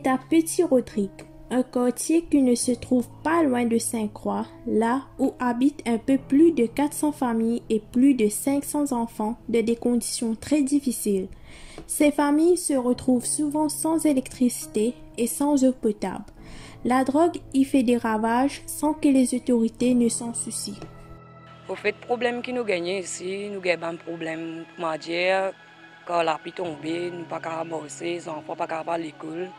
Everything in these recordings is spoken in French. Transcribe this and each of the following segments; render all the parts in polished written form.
est à Petit Rodrigue, un quartier qui ne se trouve pas loin de Sainte-Croix, là où habitent un peu plus de 400 familles et plus de 500 enfants dans des conditions très difficiles. Ces familles se retrouvent souvent sans électricité et sans eau potable. La drogue y fait des ravages sans que les autorités ne s'en soucient. Au fait, le problème qui nous gagne ici, nous avons un problème, comment dire, quand la pluie tombe, nous ne pouvons pas amorcer, les enfants ne peuvent pas aller à l'école.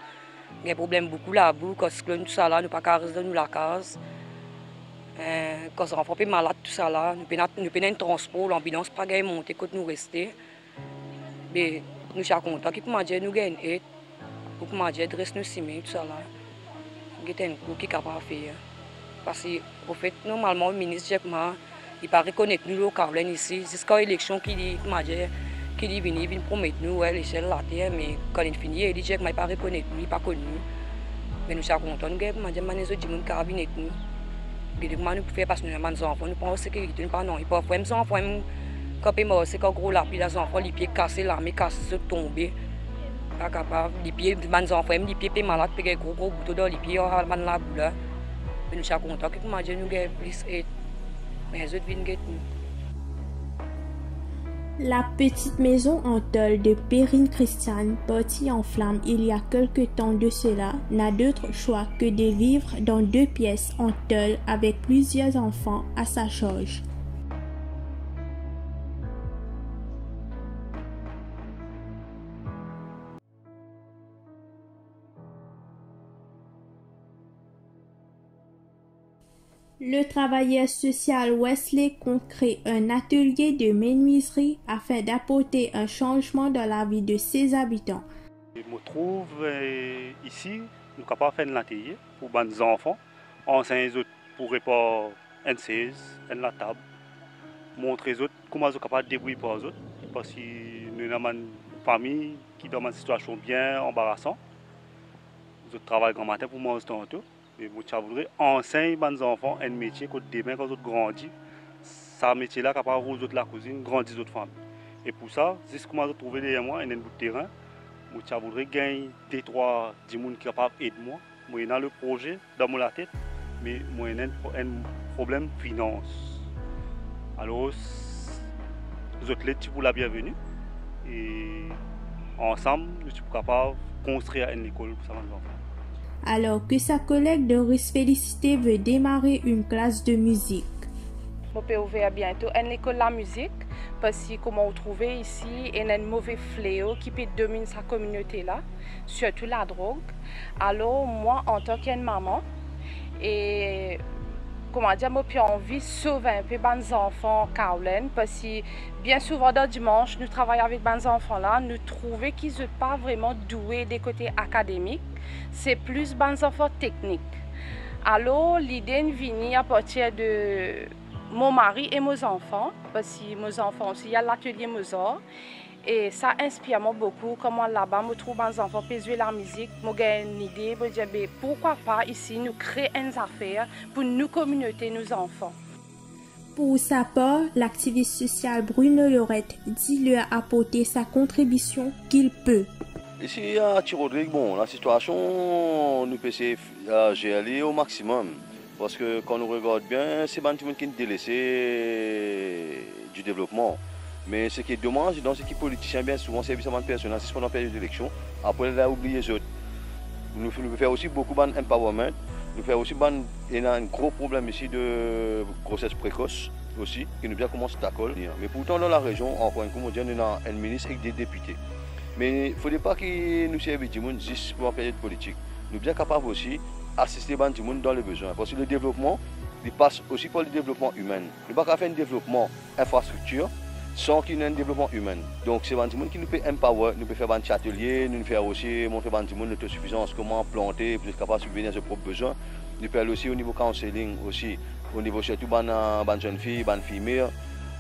Il y a des problèmes beaucoup là-bas, quand tout ça là, nous ne pouvons pas rester dans la case. Quand les enfants sont malades, tout ça là, nous prenons un transport, l'ambulance ne peut pas monter quand nous restons. Mais nous sommes contents que nous gagnons aide, pour que reste nous simer, tout ça là. Nous avons un coup qui est capable de faire. Parce qu'au fait, normalement, le ministre Jack Ma, il pas reconnaître nous local ici. Jusqu'à l'élection qui dit venir promettre nous l'échelle de la terre, mais quand il finit, il dit Jack Ma, il pas reconnaître nous, il pas connu. Mais nous sommes contents, nous avons des gens qui nous venir nous. Et nous pouvons faire parce que nous avons des enfants, nous pensons sécurité, nous pas non, il pas faire des enfants quand ils mort, c'est quand gros la pluie, les enfants les pieds cassés, l'armée cassée, tomber. Pas capable, les pieds des enfants, les pieds malades, puis gros boutons dans les pieds, on a la boule. Nous sommes contents que nous avons plus d'aide. Mais les autres viennent nous. La petite maison en tôle de Perrine Christiane, partie en flammes il y a quelque temps de cela, n'a d'autre choix que de vivre dans 2 pièces en tôle avec plusieurs enfants à sa charge. Le travailleur social Wesley compte créer un atelier de menuiserie afin d'apporter un changement dans la vie de ses habitants. Je me trouve ici, nous sommes capables de faire un atelier pour les enfants. Enseigner les autres pour réparer une chaise, la table. Montrer les autres comment ils sont capables de débrouiller pour les autres. Parce que nous avons une famille qui est dans une situation bien embarrassante. Nous travaillons grand matin pour manger tantôt. Et je voudrais enseigner aux enfants un métier que demain, quand ils grandissent, ce métier-là capable de la cuisine, grandir les autres familles. Et pour ça, c'est ce que je trouvé derrière moi, un bout de terrain. Je voudrais gagner 2-3 personnes qui sont capables d'aider moi. Moi, j'ai le projet dans ma tête, mais moi, j'ai un problème de finance. Alors, nous autres, les pour la bienvenue. Et ensemble, nous sommes capables de construire une école pour les enfants. Alors que sa collègue Doris Félicité veut démarrer une classe de musique. Je peux ouvrir bientôt une école de la musique parce que, comme vous trouvez ici, il y a un mauvais fléau qui peut dominer sa communauté là, surtout la drogue. Alors moi, en tant que maman, et comment dire, moi j'ai envie de sauver un peu les enfants Caroline parce que bien souvent dans le dimanche, nous travaillons avec les enfants là, nous trouvons qu'ils ne sont pas vraiment doués des côtés académiques, c'est plus les enfants techniques. Alors l'idée vient à partir de mon mari et mes enfants, parce que mes enfants aussi, il y a l'atelier Mozart. Et ça inspire beaucoup comment là-bas, je trouve les enfants peuvent jouer la musique. J'ai une idée, je me dis, pourquoi pas ici, nous créer une affaire pour nous communauté, nos enfants. Pour sa part, l'activiste social Bruno Lorette dit lui apporter sa contribution qu'il peut. Ici à Petit Rodrigue, bon, la situation, nous peut gérer au maximum. Parce que quand on regarde bien, c'est des gens qui sont délaissés du développement. Mais ce qui est dommage dans ce qui est politicien, bien souvent, c'est des personnes qui sont en période d'élection. Après, on a oublié les autres. Nous faisons aussi beaucoup d'empowerment. Nous faisons aussi un gros problème ici de grossesse précoce aussi, qui nous bien commence à t'accoler. Mais pourtant, dans la région, encore une fois, on a un ministre et des députés. Mais il ne faudrait pas que nous servissions juste pour la période politique. Nous sommes bien capables aussi d'assister les gens dans les besoins. Parce que le développement, il passe aussi par le développement humain. Nous ne pouvons pas faire un développement infrastructure sans qu'il y ait un développement humain. Donc c'est des gens qui nous peuvent empower, nous pouvons faire des ateliers, nous pouvons aussi montrer aux gens l'autosuffisance, comment planter pour être capable de subvenir à ses propres besoins. Nous pouvons aussi au niveau counseling, aussi, au niveau surtout des jeunes filles, des filles mères.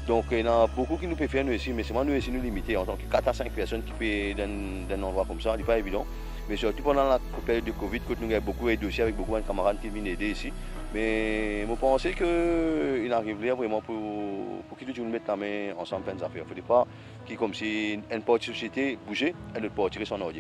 Donc il y a beaucoup qui nous peuvent faire nous ici, mais c'est nous ici nous limiter en tant que 4 à 5 personnes qui peuvent dans un endroit comme ça, ce n'est pas évident. Mais surtout pendant la période de Covid, quand nous avons beaucoup aidé aussi avec beaucoup de camarades qui viennent aider ici. Mais je pense qu'il arrive là vraiment pour qu'ils nous mettent la main ensemble faire des affaires. Il ne faut pas que comme si une partie de la société bougeait et l'autre partie reste en ordre.